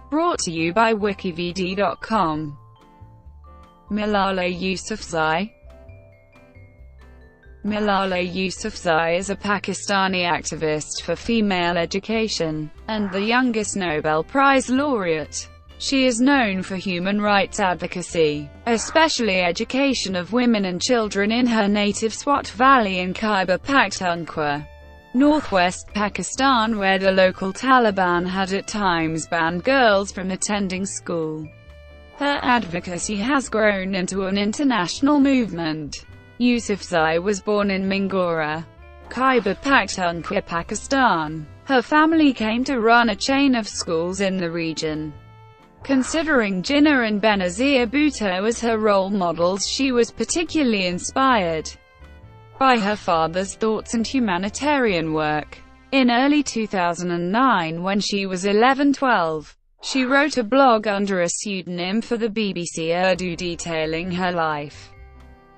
Brought to you by WikiVidi.com. Malala Yousafzai. Malala Yousafzai is a Pakistani activist for female education, and the youngest Nobel Prize laureate. She is known for human rights advocacy, especially education of women and children in her native Swat Valley in Khyber Pakhtunkhwa, northwest Pakistan, where the local Taliban had at times banned girls from attending school. Her advocacy has grown into an international movement. Yousafzai was born in Mingora, Khyber Pakhtunkhwa, Pakistan. Her family came to run a chain of schools in the region. Considering Jinnah and Benazir Bhutto as her role models, she was particularly inspired by her father's thoughts and humanitarian work. In early 2009, when she was 11-12, she wrote a blog under a pseudonym for the BBC Urdu detailing her life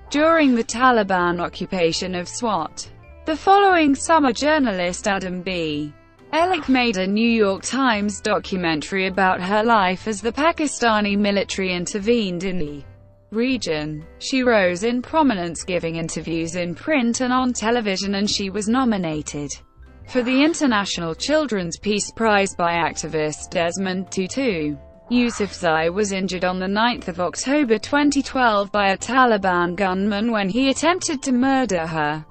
during the Taliban occupation of Swat. The following summer, journalist Adam B. Ellick made a New York Times documentary about her life as the Pakistani military intervened in the region. She rose in prominence, giving interviews in print and on television, and she was nominated for the International Children's Peace Prize by activist Desmond Tutu. Yousafzai was injured on 9 October 2012 by a Taliban gunman when he attempted to murder her.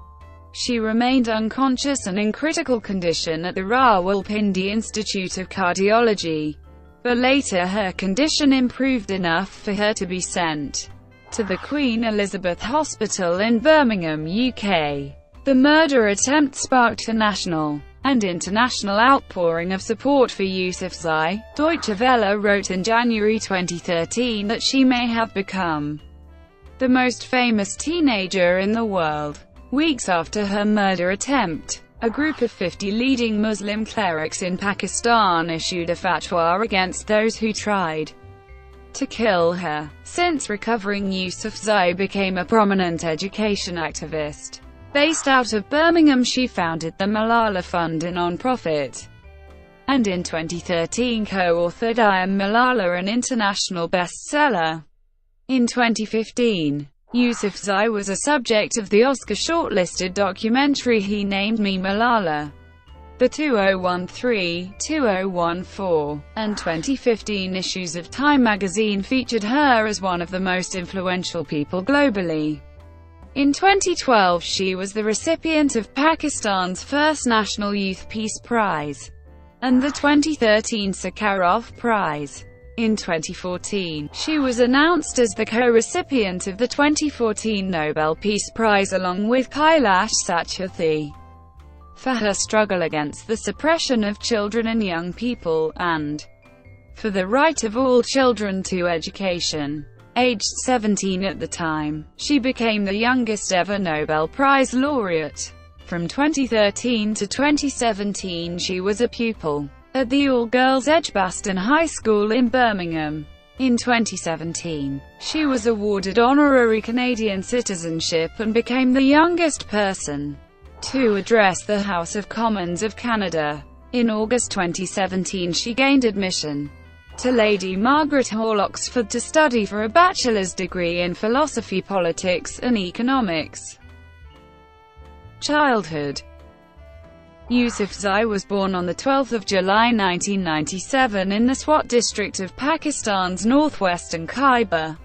She remained unconscious and in critical condition at the Rawalpindi Institute of Cardiology, but later her condition improved enough for her to be sent to the Queen Elizabeth Hospital in Birmingham, UK. The murder attempt sparked a national and international outpouring of support for Yousafzai. Deutsche Welle wrote in January 2013 that she may have become the most famous teenager in the world. Weeks after her murder attempt, a group of 50 leading Muslim clerics in Pakistan issued a fatwa against those who tried to kill her. Since recovering, Yousafzai became a prominent education activist. Based out of Birmingham, she founded the Malala Fund, a non-profit, and in 2013 co-authored I Am Malala, an international bestseller. In 2015, Yousafzai was a subject of the Oscar-shortlisted documentary He Named Me Malala. The 2013, 2014, and 2015 issues of Time magazine featured her as one of the most influential people globally. In 2012, she was the recipient of Pakistan's first National Youth Peace Prize and the 2013 Sakharov Prize. In 2014, she was announced as the co-recipient of the 2014 Nobel Peace Prize along with Kailash Satyarthi for her struggle against the suppression of children and young people, and for the right of all children to education. Aged 17 at the time, she became the youngest ever Nobel Prize laureate. From 2013 to 2017, she was a pupil at the all-girls Edgbaston High School in Birmingham. In 2017, she was awarded honorary Canadian citizenship and became the youngest person to address the House of Commons of Canada. In August 2017, she gained admission to Lady Margaret Hall, Oxford, to study for a bachelor's degree in philosophy, politics, and economics. Childhood. Yousafzai was born on 12 July 1997 in the Swat district of Pakistan's northwestern Khyber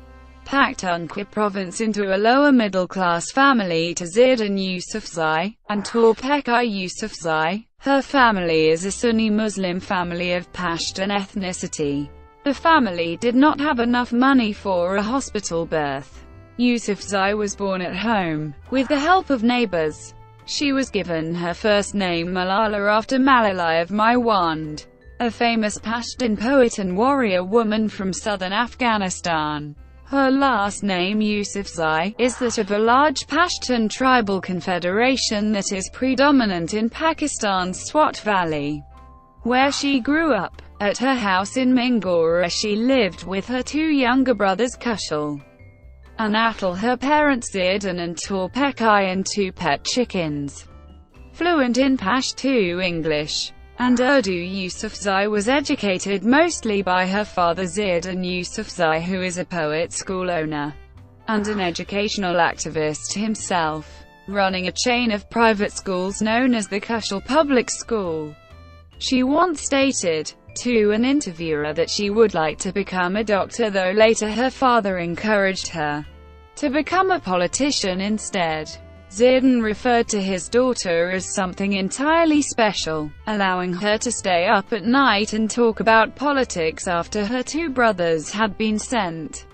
Pakhtunkhwa province into a lower middle-class family. Zidan Yousafzai and Torpekai Yousafzai. Her family is a Sunni Muslim family of Pashtun ethnicity. The family did not have enough money for a hospital birth. Yousafzai was born at home, with the help of neighbors. She was given her first name Malala after Malala of Maiwand, a famous Pashtun poet and warrior woman from southern Afghanistan. Her last name, Yousafzai, is that of a large Pashtun tribal confederation that is predominant in Pakistan's Swat Valley, where she grew up. At her house in Mingora, she lived with her two younger brothers Kushal and Atal, her parents Zidan and Torpekai, and two pet chickens. Fluent in Pashto English, and Urdu. Yousafzai was educated mostly by her father Jinnah Yousafzai, who is a poet, school owner, and an educational activist himself, running a chain of private schools known as the Kushal Public School. She once stated to an interviewer that she would like to become a doctor, though later her father encouraged her to become a politician instead. Jinnah referred to his daughter as something entirely special, allowing her to stay up at night and talk about politics after her two brothers had been sent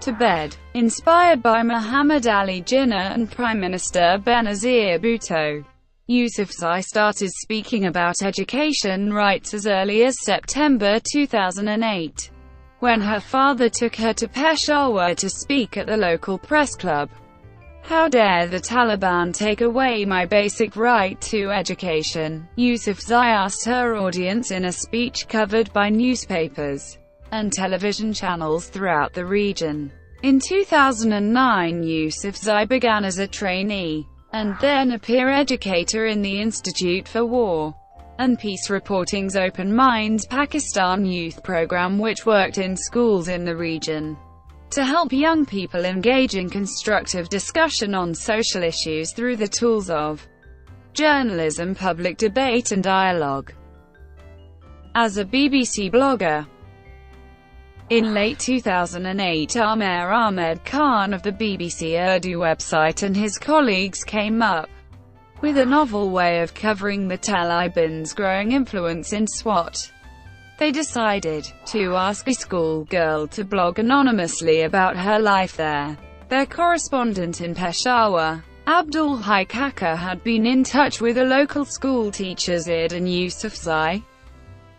to bed. Inspired by Muhammad Ali Jinnah and Prime Minister Benazir Bhutto, Yousafzai started speaking about education rights as early as September 2008, when her father took her to Peshawar to speak at the local press club. "How dare the Taliban take away my basic right to education?" Yousafzai asked her audience in a speech covered by newspapers and television channels throughout the region. In 2009, Yousafzai began as a trainee, and then a peer educator in the Institute for War and Peace Reporting's Open Minds Pakistan youth program, which worked in schools in the region to help young people engage in constructive discussion on social issues through the tools of journalism, public debate and dialogue. As a BBC blogger, in late 2008, Amir Ahmed Khan of the BBC Urdu website and his colleagues came up with a novel way of covering the Taliban's growing influence in Swat. They decided to ask a schoolgirl to blog anonymously about her life there. Their correspondent in Peshawar, Abdul Hai Kaka, had been in touch with a local school teacher, Jinnah Yousafzai,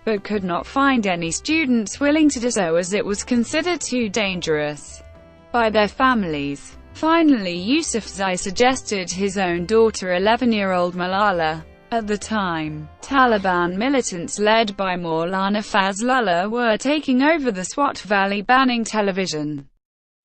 but could not find any students willing to do so as it was considered too dangerous by their families. Finally, Yousafzai suggested his own daughter, 11-year-old Malala. At the time, Taliban militants led by Maulana Fazlullah were taking over the Swat Valley, banning television,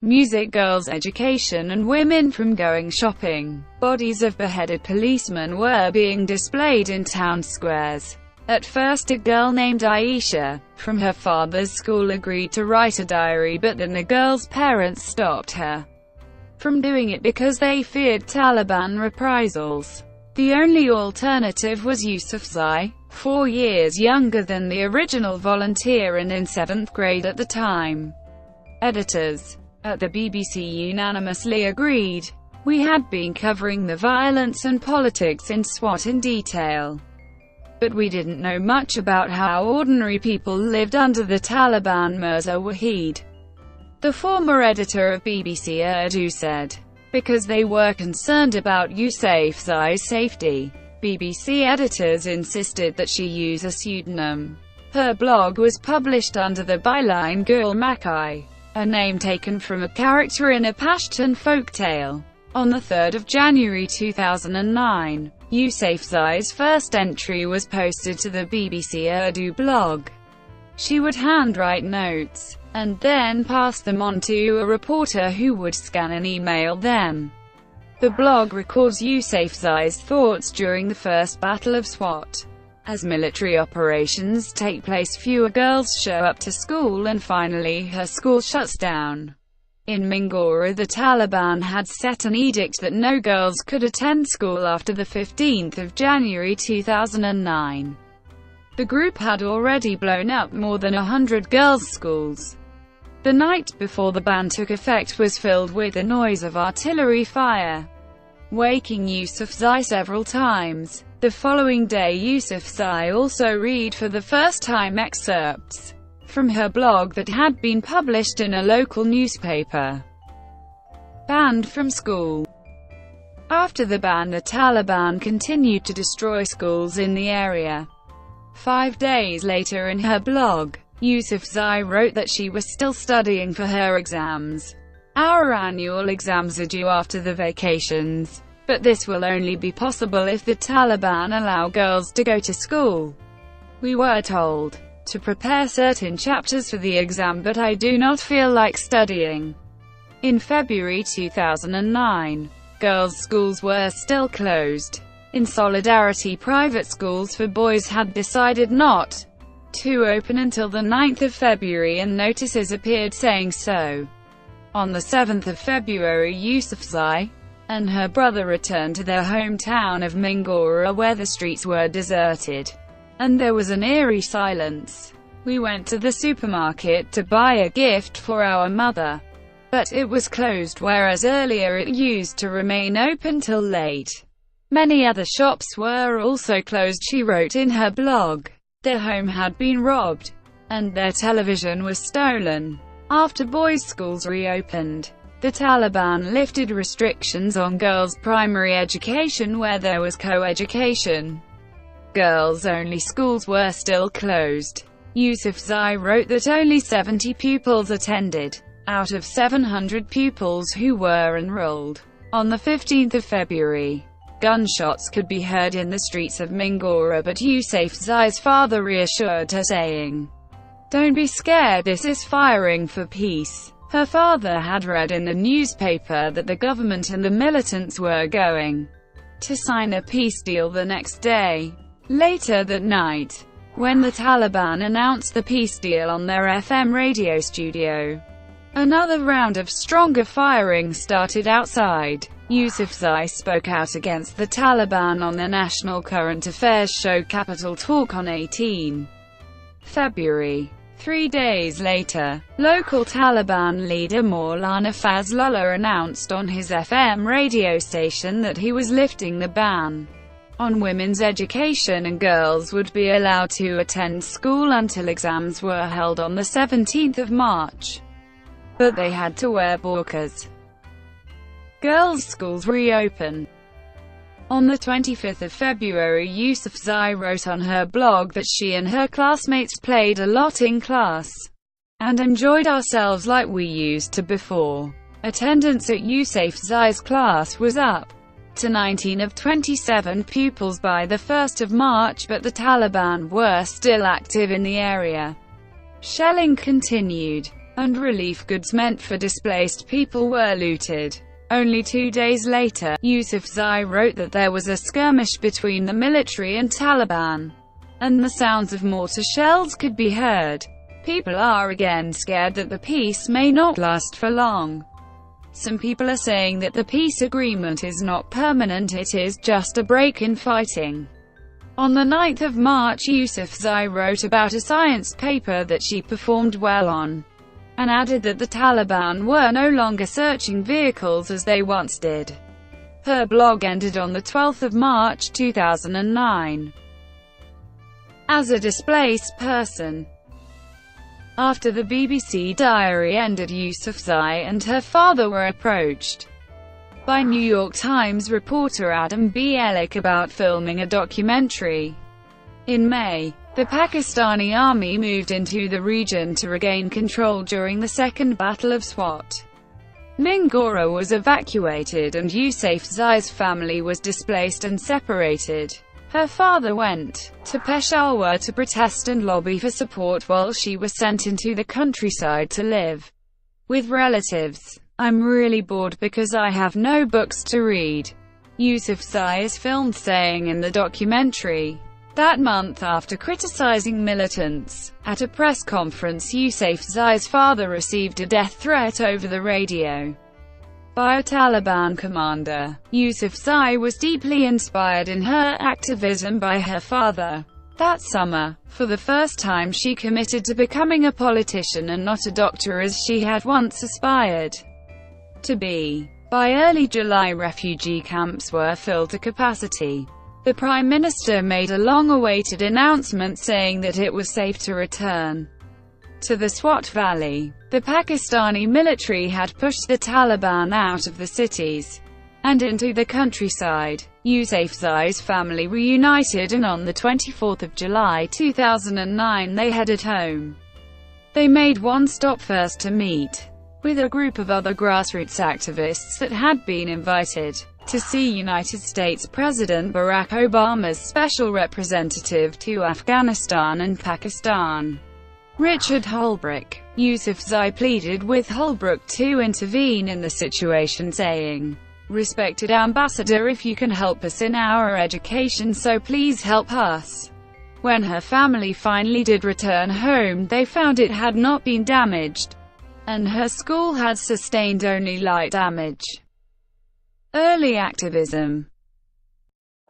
music, girls' education and women from going shopping. Bodies of beheaded policemen were being displayed in town squares. At first, a girl named Aisha, from her father's school, agreed to write a diary, but then the girl's parents stopped her from doing it because they feared Taliban reprisals. The only alternative was Yousafzai, 4 years younger than the original volunteer and in 7th grade at the time. Editors at the BBC unanimously agreed. "We had been covering the violence and politics in Swat in detail, but we didn't know much about how ordinary people lived under the Taliban," Mirza Wahid, the former editor of BBC Urdu, said. Because they were concerned about Yousafzai's safety, BBC editors insisted that she use a pseudonym. Her blog was published under the byline Gul Makai, a name taken from a character in a Pashtun folktale. On the 3rd of January 2009, Yousafzai's first entry was posted to the BBC Urdu blog. She would handwrite notes, and then pass them on to a reporter who would scan and email them. The blog records Yousafzai's thoughts during the First Battle of Swat. As military operations take place, fewer girls show up to school, and finally her school shuts down. In Mingora, the Taliban had set an edict that no girls could attend school after the 15th of January 2009. The group had already blown up more than 100 girls' schools. The night before the ban took effect was filled with the noise of artillery fire, waking Yousafzai several times. The following day, Yousafzai also read for the first time excerpts from her blog that had been published in a local newspaper. Banned from school. After the ban, the Taliban continued to destroy schools in the area. 5 days later, in her blog, Yousafzai wrote that she was still studying for her exams. "Our annual exams are due after the vacations, but this will only be possible if the Taliban allow girls to go to school. We were told to prepare certain chapters for the exam, but I do not feel like studying." In February 2009, girls' schools were still closed. In solidarity, private schools for boys had decided not to open until the 9th of February, and notices appeared saying so. On the 7th of February, Yousafzai and her brother returned to their hometown of Mingora, where the streets were deserted, and there was an eerie silence. "We went to the supermarket to buy a gift for our mother, but it was closed, whereas earlier it used to remain open till late. Many other shops were also closed," she wrote in her blog. Their home had been robbed, and their television was stolen. After boys' schools reopened, the Taliban lifted restrictions on girls' primary education where there was co-education. Girls-only schools were still closed. Yousafzai wrote that only 70 pupils attended, out of 700 pupils who were enrolled. On the 15th of February, gunshots could be heard in the streets of Mingora, but Yousafzai's father reassured her, saying, "Don't be scared, this is firing for peace." Her father had read in the newspaper that the government and the militants were going to sign a peace deal the next day. Later that night, when the Taliban announced the peace deal on their FM radio studio, another round of stronger firing started outside. Yousafzai spoke out against the Taliban on the national current affairs show Capital Talk on 18 February. 3 days later, local Taliban leader Maulana Fazlullah announced on his FM radio station that he was lifting the ban on women's education and girls would be allowed to attend school until exams were held on the 17th of March. But they had to wear burqas. Girls' schools reopen. On the 25th of February, Yousafzai wrote on her blog that she and her classmates played a lot in class and enjoyed ourselves like we used to before. Attendance at Yousafzai's class was up to 19 of 27 pupils by the 1st of March, but the Taliban were still active in the area. Shelling continued, and relief goods meant for displaced people were looted. Only 2 days later, Yousafzai wrote that there was a skirmish between the military and Taliban, and the sounds of mortar shells could be heard. People are again scared that the peace may not last for long. Some people are saying that the peace agreement is not permanent, it is just a break in fighting. On the 9th of March, Yousafzai wrote about a science paper that she performed well on, and added that the Taliban were no longer searching vehicles as they once did. Her blog ended on the 12th of March 2009. As a displaced person. After the BBC diary ended, Yousafzai and her father were approached by New York Times reporter Adam B. Ellick about filming a documentary. In May, the Pakistani army moved into the region to regain control during the Second Battle of Swat. Mingora was evacuated and Yousafzai's family was displaced and separated. Her father went to Peshawar to protest and lobby for support while she was sent into the countryside to live with relatives. "I'm really bored because I have no books to read," Yousafzai is filmed saying in the documentary. That month, after criticizing militants at a press conference, Yousafzai's father received a death threat over the radio by a Taliban commander. Yousafzai was deeply inspired in her activism by her father. That summer, for the first time, she committed to becoming a politician and not a doctor as she had once aspired to be. By early July, refugee camps were filled to capacity. The Prime Minister made a long-awaited announcement saying that it was safe to return to the Swat Valley. The Pakistani military had pushed the Taliban out of the cities and into the countryside. Yousafzai's family reunited, and on the 24th of July 2009 they headed home. They made one stop first to meet with a group of other grassroots activists that had been invited to see United States President Barack Obama's special representative to Afghanistan and Pakistan, Richard Holbrooke. Yousafzai pleaded with Holbrooke to intervene in the situation, saying, "Respected Ambassador, if you can help us in our education, so please help us." When her family finally did return home, they found it had not been damaged, and her school had sustained only light damage. Early activism.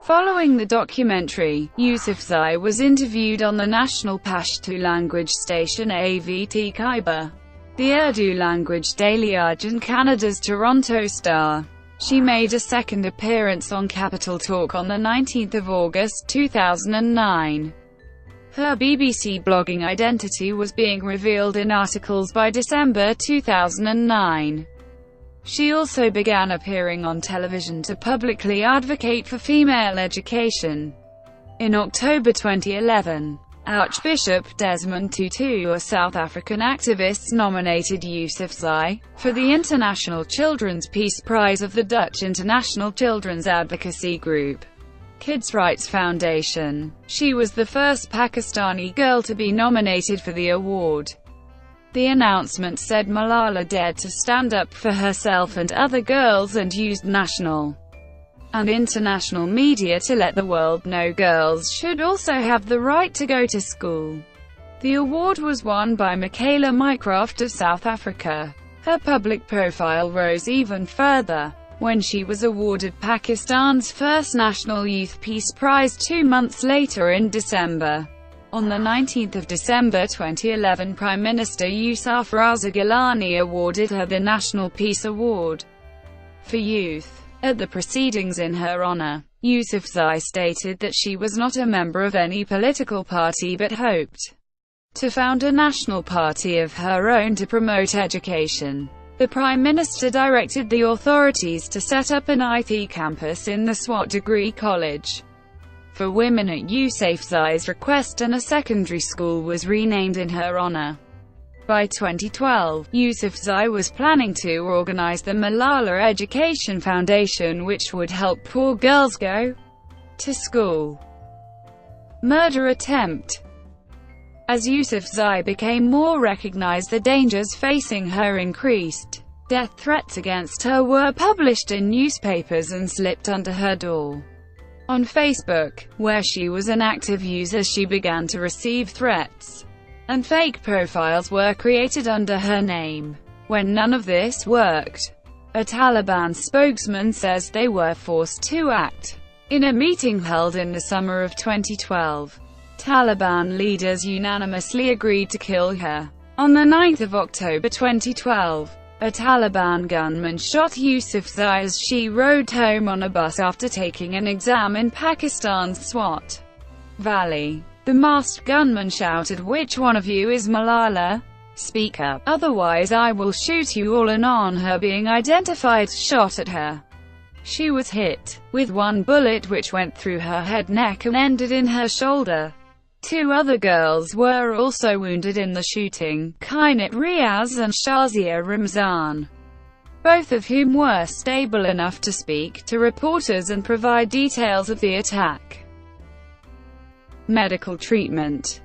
Following the documentary, Yousafzai was interviewed on the national Pashto language station AVT Khyber, the Urdu language daily Arjun, Canada's Toronto Star. She made a second appearance on Capital Talk on the 19th of August 2009. Her BBC blogging identity was being revealed in articles by December 2009. She also began appearing on television to publicly advocate for female education. In October 2011, Archbishop Desmond Tutu, a South African activist, nominated Yousafzai for the International Children's Peace Prize of the Dutch International Children's Advocacy Group Kids' Rights Foundation. She was the first Pakistani girl to be nominated for the award. The announcement said Malala dared to stand up for herself and other girls and used national and international media to let the world know girls should also have the right to go to school. The award was won by Michaela Mycroft of South Africa. Her public profile rose even further when she was awarded Pakistan's first National Youth Peace Prize 2 months later in December. On the 19th of December 2011, Prime Minister Yousaf Raza Gilani awarded her the National Peace Award for Youth. At the proceedings in her honor, Yousafzai stated that she was not a member of any political party but hoped to found a national party of her own to promote education. The Prime Minister directed the authorities to set up an IT campus in the Swat Degree College for women at Yousafzai's request, and a secondary school was renamed in her honor. By 2012, Yousafzai was planning to organize the Malala Education Foundation, which would help poor girls go to school. Murder attempt. As Yousafzai became more recognized, the dangers facing her increased. Death threats against her were published in newspapers and slipped under her door. On Facebook, where she was an active user, she began to receive threats, and fake profiles were created under her name. When none of this worked, a Taliban spokesman says they were forced to act. In a meeting held in the summer of 2012, Taliban leaders unanimously agreed to kill her. On the 9th of October 2012, a Taliban gunman shot Yousafzai as she rode home on a bus after taking an exam in Pakistan's Swat Valley. The masked gunman shouted, "Which one of you is Malala? Speak up, otherwise I will shoot you all," and on her being identified, shot at her. She was hit with one bullet which went through her head, neck and ended in her shoulder. 2 other girls were also wounded in the shooting, Kainat Riaz and Shazia Ramzan, both of whom were stable enough to speak to reporters and provide details of the attack. Medical treatment.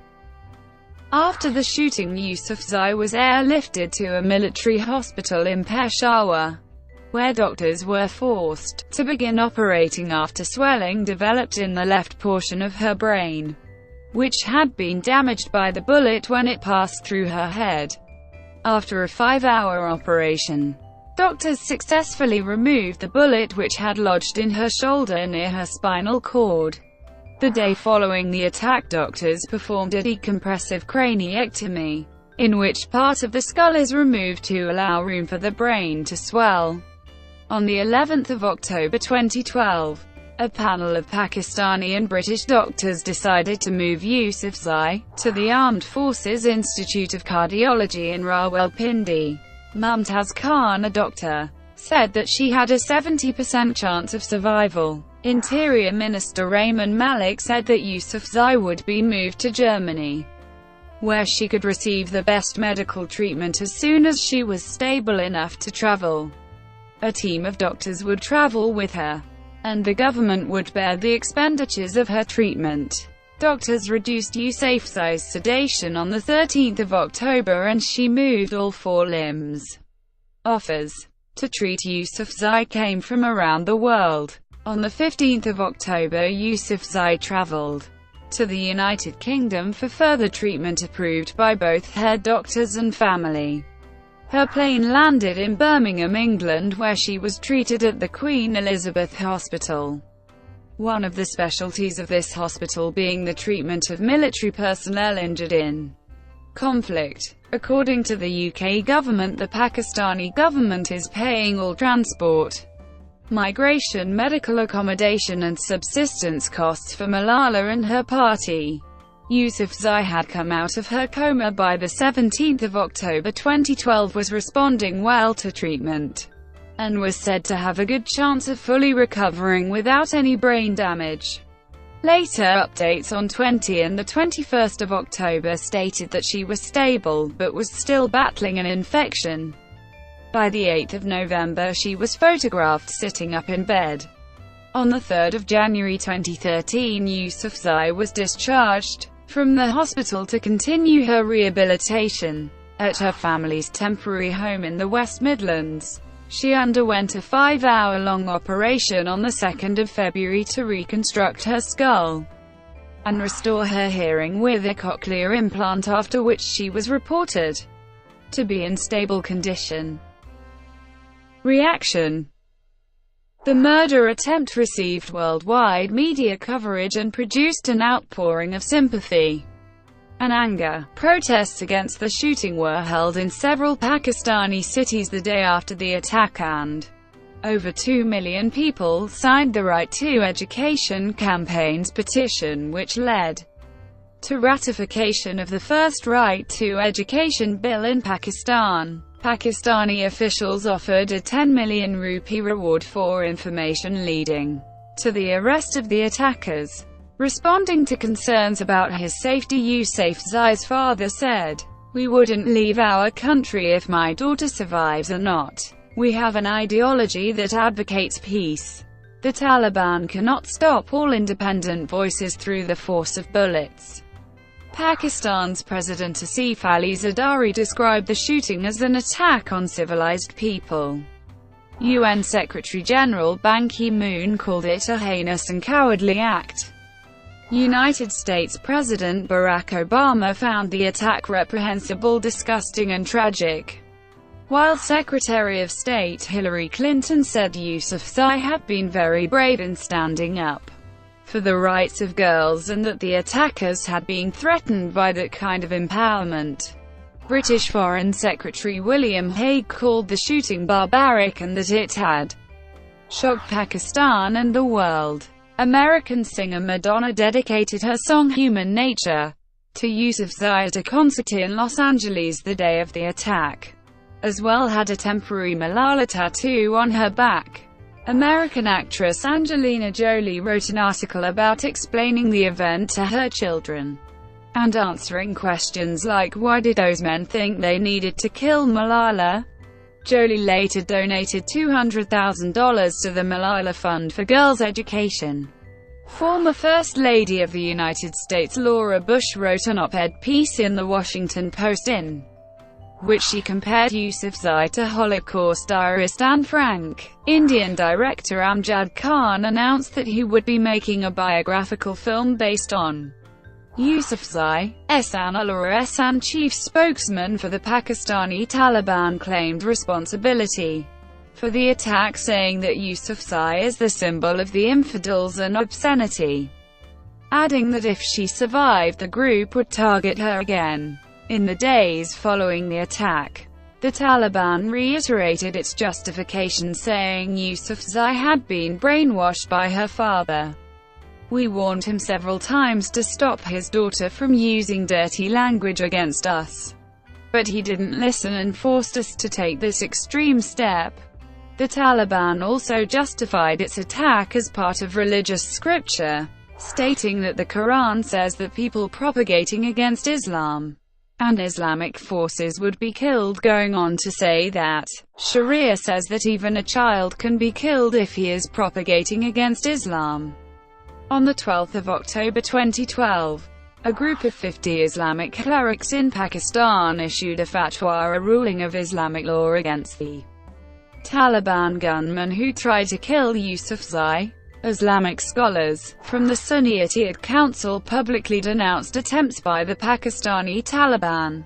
After the shooting, Yousafzai was airlifted to a military hospital in Peshawar, where doctors were forced to begin operating after swelling developed in the left portion of her brain, which had been damaged by the bullet when it passed through her head. After a 5-hour operation, doctors successfully removed the bullet which had lodged in her shoulder near her spinal cord. The day following the attack, doctors performed a decompressive craniectomy, in which part of the skull is removed to allow room for the brain to swell. On the 11th of October 2012, a panel of Pakistani and British doctors decided to move Yousafzai to the Armed Forces Institute of Cardiology in Rawalpindi. Mumtaz Khan, a doctor, said that she had a 70% chance of survival. Interior Minister Rehman Malik said that Yousafzai would be moved to Germany, where she could receive the best medical treatment as soon as she was stable enough to travel. A team of doctors would travel with her, and the government would bear the expenditures of her treatment. Doctors reduced Yousafzai's sedation on the 13th of October and she moved all 4 limbs. Offers. to treat Yousafzai came from around the world. On the 15th of October, Yousafzai traveled to the United Kingdom for further treatment approved by both her doctors and family. Her plane landed in Birmingham, England, where she was treated at the Queen Elizabeth Hospital. One of the specialties of this hospital being the treatment of military personnel injured in conflict. According to the UK government, the Pakistani government is paying all transport, migration, medical accommodation and subsistence costs for Malala and her party. Yousafzai had come out of her coma by the 17th of October 2012, was responding well to treatment, and was said to have a good chance of fully recovering without any brain damage. Later updates on 20 and the 21st of October stated that she was stable, but was still battling an infection. By the 8th of November she was photographed sitting up in bed. On the 3rd of January 2013, Yousafzai was discharged from the hospital to continue her rehabilitation at her family's temporary home in the West Midlands. She underwent a 5-hour-long operation on the 2nd of February to reconstruct her skull and restore her hearing with a cochlear implant, after which she was reported to be in stable condition. Reaction: the murder attempt received worldwide media coverage and produced an outpouring of sympathy and anger. Protests against the shooting were held in several Pakistani cities the day after the attack, and over 2 million people signed the Right to Education campaign's petition, which led to ratification of the first Right to Education bill in Pakistan. Pakistani officials offered a 10 million rupee reward for information leading to the arrest of the attackers. Responding to concerns about his safety, Yousafzai's father said, "We wouldn't leave our country if my daughter survives or not. We have an ideology that advocates peace. The Taliban cannot stop all independent voices through the force of bullets." Pakistan's President Asif Ali Zardari described the shooting as an attack on civilized people. UN Secretary-General Ban Ki-moon called it a heinous and cowardly act. United States President Barack Obama found the attack reprehensible, disgusting and tragic, while Secretary of State Hillary Clinton said Yousafzai had been very brave in standing up for the rights of girls, and that the attackers had been threatened by that kind of empowerment. British Foreign Secretary William Hague called the shooting barbaric and that it had shocked Pakistan and the world. American singer Madonna dedicated her song Human Nature to Yousafzai at a concert in Los Angeles the day of the attack. As well had a temporary Malala tattoo on her back. American actress Angelina Jolie wrote an article about explaining the event to her children and answering questions like, why did those men think they needed to kill Malala? Jolie later donated $200,000 to the Malala Fund for Girls' Education. Former First Lady of the United States Laura Bush wrote an op-ed piece in The Washington Post in which she compared Yousafzai to Holocaust diarist Anne Frank. Indian director Amjad Khan announced that he would be making a biographical film based on Yousafzai. Sanullah Ehsan, chief spokesman for the Pakistani Taliban, claimed responsibility for the attack, saying that Yousafzai is the symbol of the infidels and obscenity, adding that if she survived, the group would target her again. In the days following the attack, the Taliban reiterated its justification, saying Yousafzai had been brainwashed by her father. "We warned him several times to stop his daughter from using dirty language against us, but he didn't listen and forced us to take this extreme step." The Taliban also justified its attack as part of religious scripture, stating that the Quran says that people propagating against Islam and Islamic forces would be killed, going on to say that Sharia says that even a child can be killed if he is propagating against Islam. On the 12th of October 2012, a group of 50 Islamic clerics in Pakistan issued a fatwa, a ruling of Islamic law against the Taliban gunmen who tried to kill Yousafzai. Islamic scholars from the Sunni Ittihad Council publicly denounced attempts by the Pakistani Taliban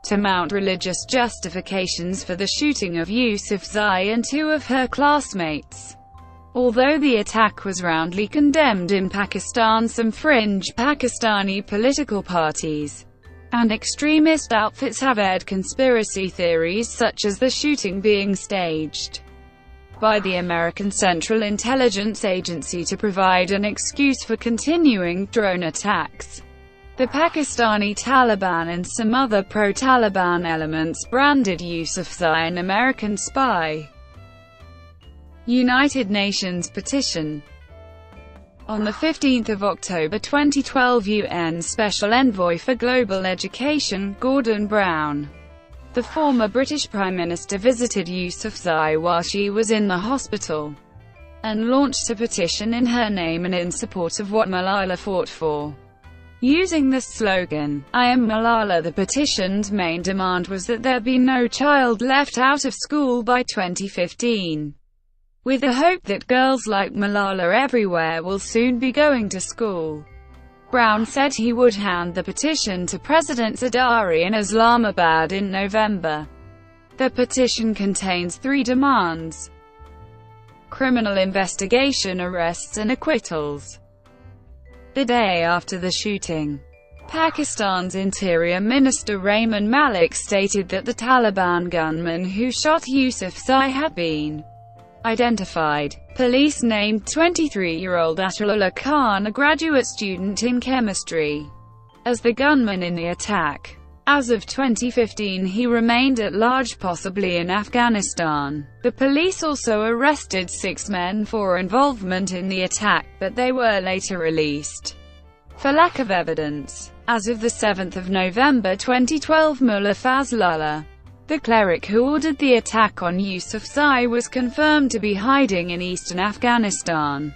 to mount religious justifications for the shooting of Yousafzai and two of her classmates. Although the attack was roundly condemned in Pakistan, some fringe Pakistani political parties and extremist outfits have aired conspiracy theories such as the shooting being staged by the American Central Intelligence Agency to provide an excuse for continuing drone attacks. The Pakistani Taliban and some other pro-Taliban elements branded Yousafzai an American spy. United Nations petition. On 15 October 2012, UN Special Envoy for Global Education, Gordon Brown, the former British Prime Minister, visited Yousafzai while she was in the hospital, and launched a petition in her name and in support of what Malala fought for. Using the slogan, "I am Malala," the petition's main demand was that there be no child left out of school by 2015, with the hope that girls like Malala everywhere will soon be going to school. Brown said he would hand the petition to President Zardari in Islamabad in November. The petition contains 3 demands: criminal investigation, arrests and acquittals. The day after the shooting, Pakistan's Interior Minister Rahman Malik stated that the Taliban gunman who shot Yousafzai had been identified. Police named 23-year-old Atullah Khan, a graduate student in chemistry, as the gunman in the attack. As of 2015, he remained at large, possibly in Afghanistan. The police also arrested 6 men for involvement in the attack, but they were later released for lack of evidence. As of 7 November 2012, Mullah Fazlullah, the cleric who ordered the attack on Yousafzai, was confirmed to be hiding in eastern Afghanistan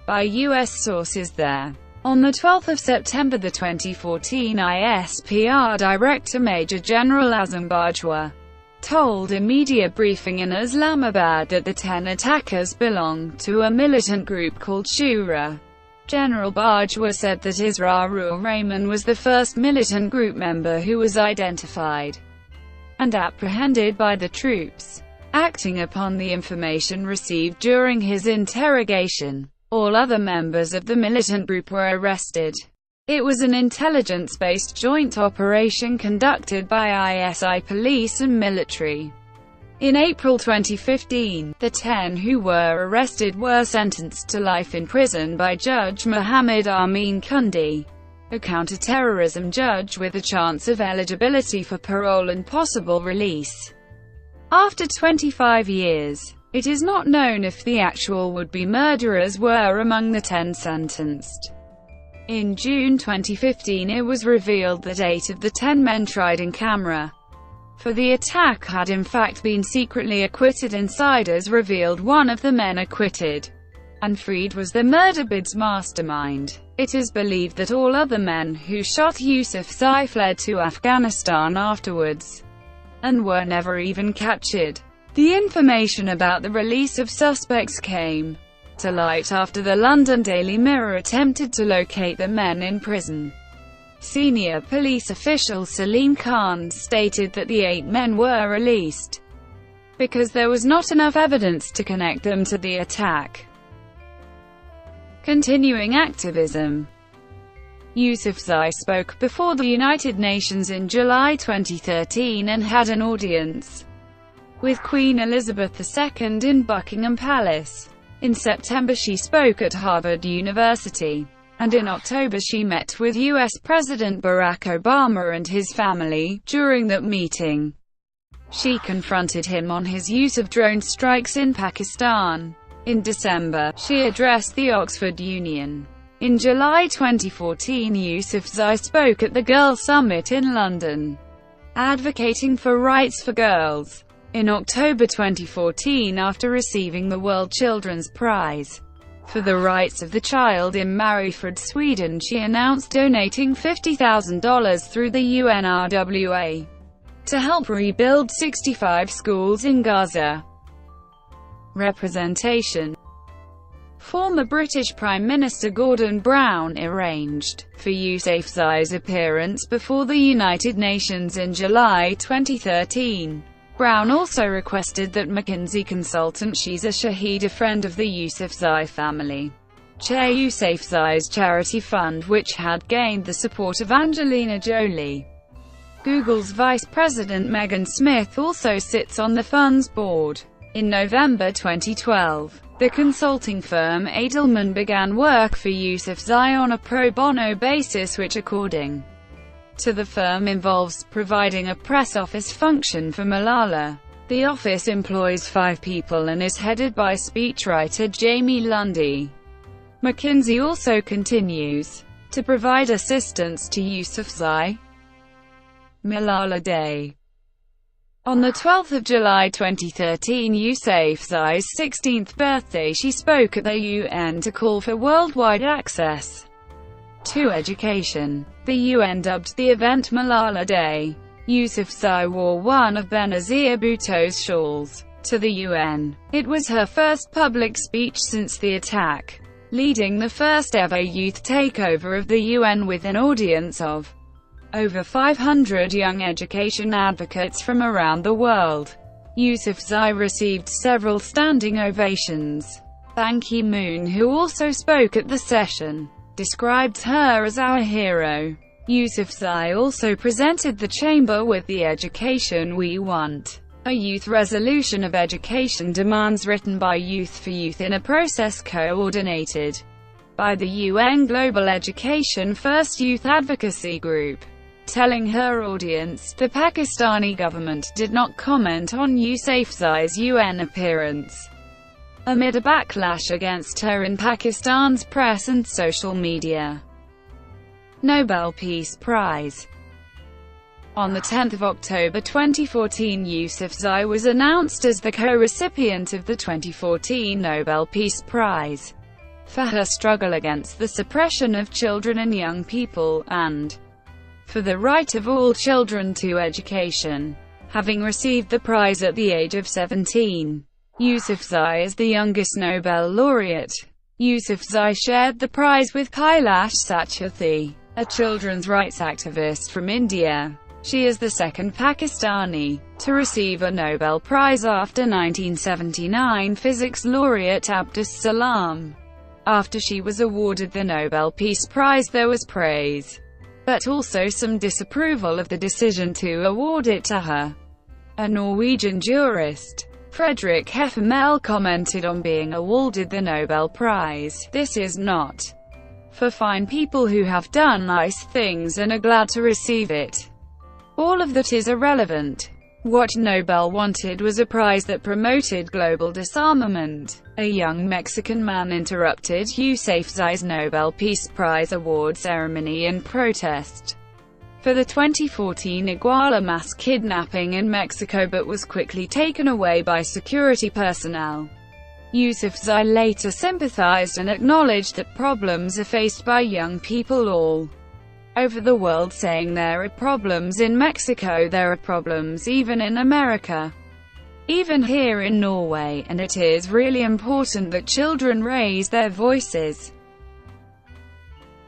by U.S. sources there. On 12 September 2014, ISPR Director Major General Azam Bajwa told a media briefing in Islamabad that the 10 attackers belonged to a militant group called Shura. General Bajwa said that Israrul Rahman was the first militant group member who was identified and apprehended by the troops. Acting upon the information received during his interrogation, all other members of the militant group were arrested. It was an intelligence-based joint operation conducted by ISI police and military. In April 2015, the 10 who were arrested were sentenced to life in prison by Judge Muhammad Amin Kundi, a counter-terrorism judge with a chance of eligibility for parole and possible release. After 25 years, it is not known if the actual would-be murderers were among the 10 sentenced. In June 2015, it was revealed that 8 of the 10 men tried in camera for the attack had in fact been secretly acquitted. Insiders revealed one of the men acquitted and freed was the murder bid's mastermind. It is believed that all other men who shot Yousafzai fled to Afghanistan afterwards and were never even captured. The information about the release of suspects came to light after the London Daily Mirror attempted to locate the men in prison. Senior police official Salim Khan stated that the 8 men were released because there was not enough evidence to connect them to the attack. Continuing activism. Yousafzai spoke before the United Nations in July 2013 and had an audience with Queen Elizabeth II in Buckingham Palace. In September she spoke at Harvard University, and in October she met with US President Barack Obama and his family. During that meeting, she confronted him on his use of drone strikes in Pakistan. In December, she addressed the Oxford Union. In July 2014, Yousafzai spoke at the Girl Summit in London, advocating for rights for girls. In October 2014, after receiving the World Children's Prize for the Rights of the Child in Mariefred, Sweden, she announced donating $50,000 through the UNRWA to help rebuild 65 schools in Gaza. representation. Former British Prime Minister Gordon Brown arranged for Yousafzai's appearance before the United Nations in July 2013. Brown also requested that McKinsey consultant Shiza Shahid, a friend of the Yousafzai family, chair Yousafzai's charity fund, which had gained the support of Angelina Jolie. Google's vice president Megan Smith also sits on the fund's board. In November 2012, the consulting firm Edelman began work for Yousafzai on a pro bono basis, which, according to the firm, involves providing a press office function for Malala. The office employs 5 people and is headed by speechwriter Jamie Lundy. McKinsey also continues to provide assistance to Yousafzai. Malala Day. On 12 July 2013, Yousafzai's 16th birthday, she spoke at the UN to call for worldwide access to education. The UN dubbed the event Malala Day. Yousafzai wore one of Benazir Bhutto's shawls to the UN. It was her first public speech since the attack, leading the first ever youth takeover of the UN with an audience of over 500 young education advocates from around the world. Yousafzai received several standing ovations. Ban Ki-moon, who also spoke at the session, described her as our hero. Yousafzai also presented the chamber with the Education We Want, a youth resolution of education demands written by Youth for Youth in a process coordinated by the UN Global Education First Youth Advocacy Group. Telling her audience, the Pakistani government did not comment on Yousafzai's UN appearance, amid a backlash against her in Pakistan's press and social media. Nobel Peace Prize. On 10 October 2014, Yousafzai was announced as the co-recipient of the 2014 Nobel Peace Prize for her struggle against the suppression of children and young people, and for the right of all children to education. Having received the prize at the age of 17, Yousafzai is the youngest Nobel laureate. Yousafzai shared the prize with Kailash Satyarthi, a children's rights activist from India. She is the second Pakistani to receive a Nobel Prize after 1979 physics laureate Abdus Salam. After she was awarded the Nobel Peace Prize, there was praise, but also some disapproval of the decision to award it to her. A Norwegian jurist, Fredrik Heffermel, commented on being awarded the Nobel Prize, "This is not for fine people who have done nice things and are glad to receive it. All of that is irrelevant. What Nobel wanted was a prize that promoted global disarmament." A young Mexican man interrupted Yousafzai's Nobel Peace Prize award ceremony in protest for the 2014 Iguala mass kidnapping in Mexico, but was quickly taken away by security personnel. Yousafzai later sympathized and acknowledged that problems are faced by young people all over the world, saying there are problems in Mexico, there are problems even in America, even here in Norway, and it is really important that children raise their voices.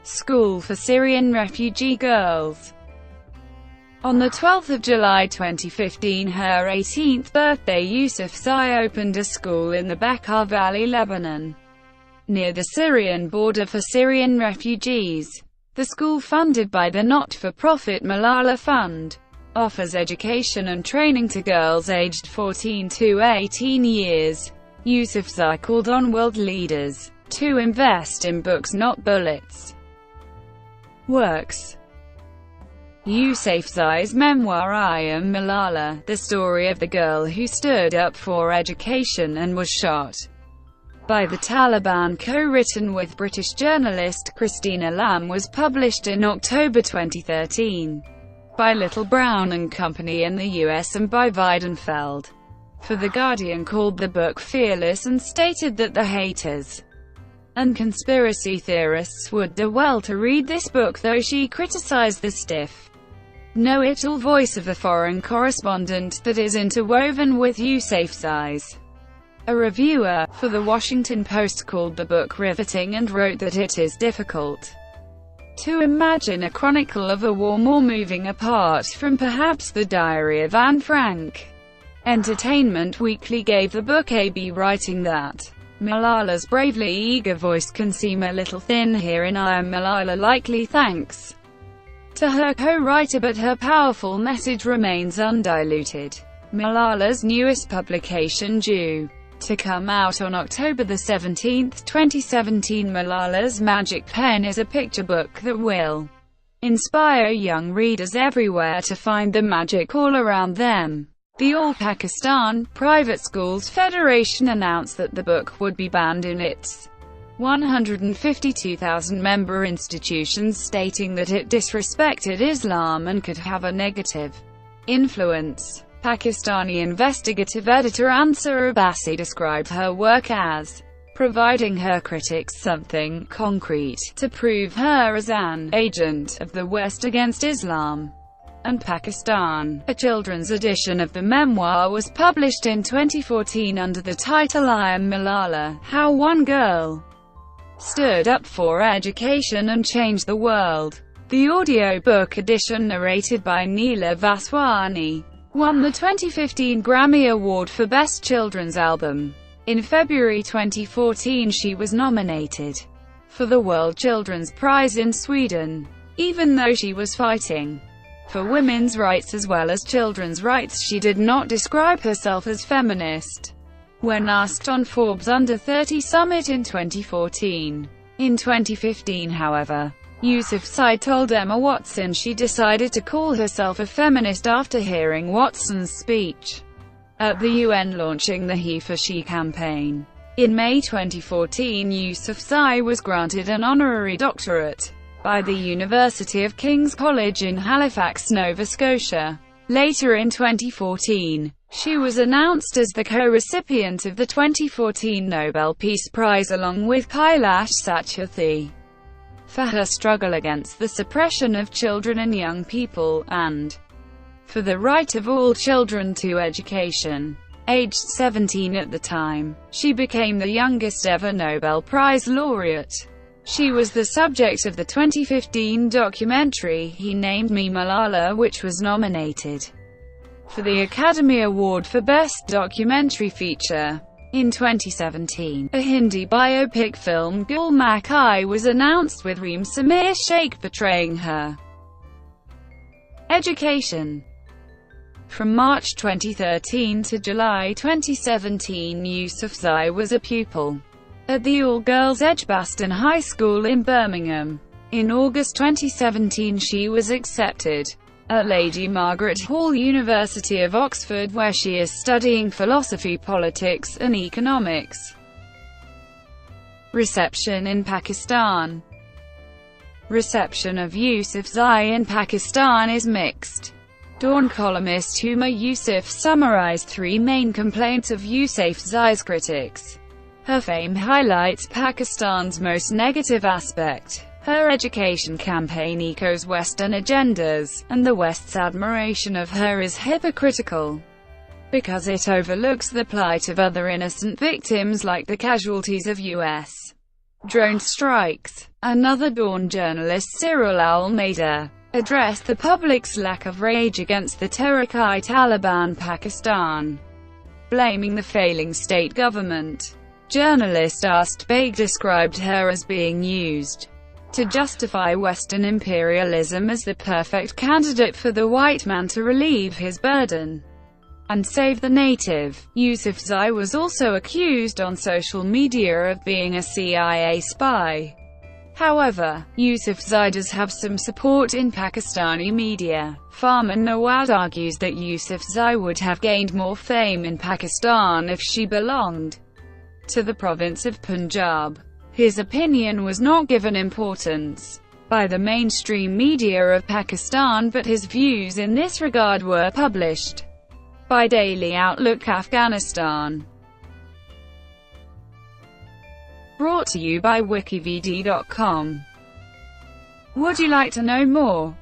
School for Syrian refugee girls. On 12 July 2015, her 18th birthday, Yousafzai opened a school in the Khyber Valley, Lebanon, near the Syrian border for Syrian refugees. The school, funded by the not-for-profit Malala Fund, offers education and training to girls aged 14 to 18 years. Yousafzai called on world leaders to invest in books, not bullets. Works. Yousafzai's memoir I Am Malala, the story of the girl who stood up for education and was shot by the Taliban, co-written with British journalist Christina Lamb, was published in October 2013 by Little Brown and Company in the US and by Weidenfeld. For The Guardian, called the book fearless and stated that the haters and conspiracy theorists would do well to read this book, though she criticized the stiff, know-it-all voice of a foreign correspondent that is interwoven with Yousafzai's A reviewer for The Washington Post called the book riveting and wrote that it is difficult to imagine a chronicle of a war more moving apart from perhaps the Diary of Anne Frank. Entertainment Weekly gave the book a B, writing that Malala's bravely eager voice can seem a little thin here in I Am Malala, likely thanks to her co-writer, but her powerful message remains undiluted. Malala's newest publication, due to come out on October 17, 2017, Malala's Magic Pen, is a picture book that will inspire young readers everywhere to find the magic all around them. The All Pakistan Private Schools Federation announced that the book would be banned in its 152,000-member institutions, stating that it disrespected Islam and could have a negative influence. Pakistani investigative editor Ansar Abbasi described her work as providing her critics something concrete to prove her as an agent of the West against Islam and Pakistan. A children's edition of the memoir was published in 2014 under the title I Am Malala: How One Girl Stood Up for Education and Changed the World. The audiobook edition, narrated by Neela Vaswani, won the 2015 Grammy Award for Best Children's Album. In February 2014 she was nominated for the World Children's Prize in Sweden. Even though she was fighting for women's rights as well as children's rights, she did not describe herself as feminist. When asked on Forbes Under 30 Summit in 2014. In 2015, however, Yousafzai told Emma Watson she decided to call herself a feminist after hearing Watson's speech at the UN launching the He for She campaign. In May 2014, Yousafzai was granted an honorary doctorate by the University of King's College in Halifax, Nova Scotia. Later in 2014, she was announced as the co-recipient of the 2014 Nobel Peace Prize along with Kailash Satyarthi for her struggle against the suppression of children and young people, and for the right of all children to education. Aged 17 at the time, she became the youngest ever Nobel Prize laureate. She was the subject of the 2015 documentary He Named Me Malala, which was nominated for the Academy Award for Best Documentary Feature. In 2017, a Hindi biopic film Gul Makai was announced with Reem Samir Sheikh portraying her. Education. From March 2013 to July 2017, Yousafzai was a pupil at the all-girls Edgbaston High School in Birmingham. In August 2017 she was accepted at Lady Margaret Hall, University of Oxford, where she is studying philosophy, politics, and economics. Reception in Pakistan. Reception of Yousafzai in Pakistan is mixed. Dawn columnist Huma Yusuf summarized three main complaints of Yousafzai's critics. Her fame highlights Pakistan's most negative aspect. Her education campaign echoes Western agendas, and the West's admiration of her is hypocritical, because it overlooks the plight of other innocent victims like the casualties of U.S. drone strikes. Another Dawn journalist, Cyril Almeida, addressed the public's lack of rage against the Tehrik-i-Taliban Pakistan, blaming the failing state government. Journalist Ast Baig described her as being used to justify Western imperialism as the perfect candidate for the white man to relieve his burden and save the native. Yousafzai was also accused on social media of being a CIA spy. However, Yousafzai does have some support in Pakistani media. Farman Nawaz argues that Yousafzai would have gained more fame in Pakistan if she belonged to the province of Punjab. His opinion was not given importance by the mainstream media of Pakistan, but his views in this regard were published by Daily Outlook Afghanistan. Brought to you by WikiVidi.com. Would you like to know more?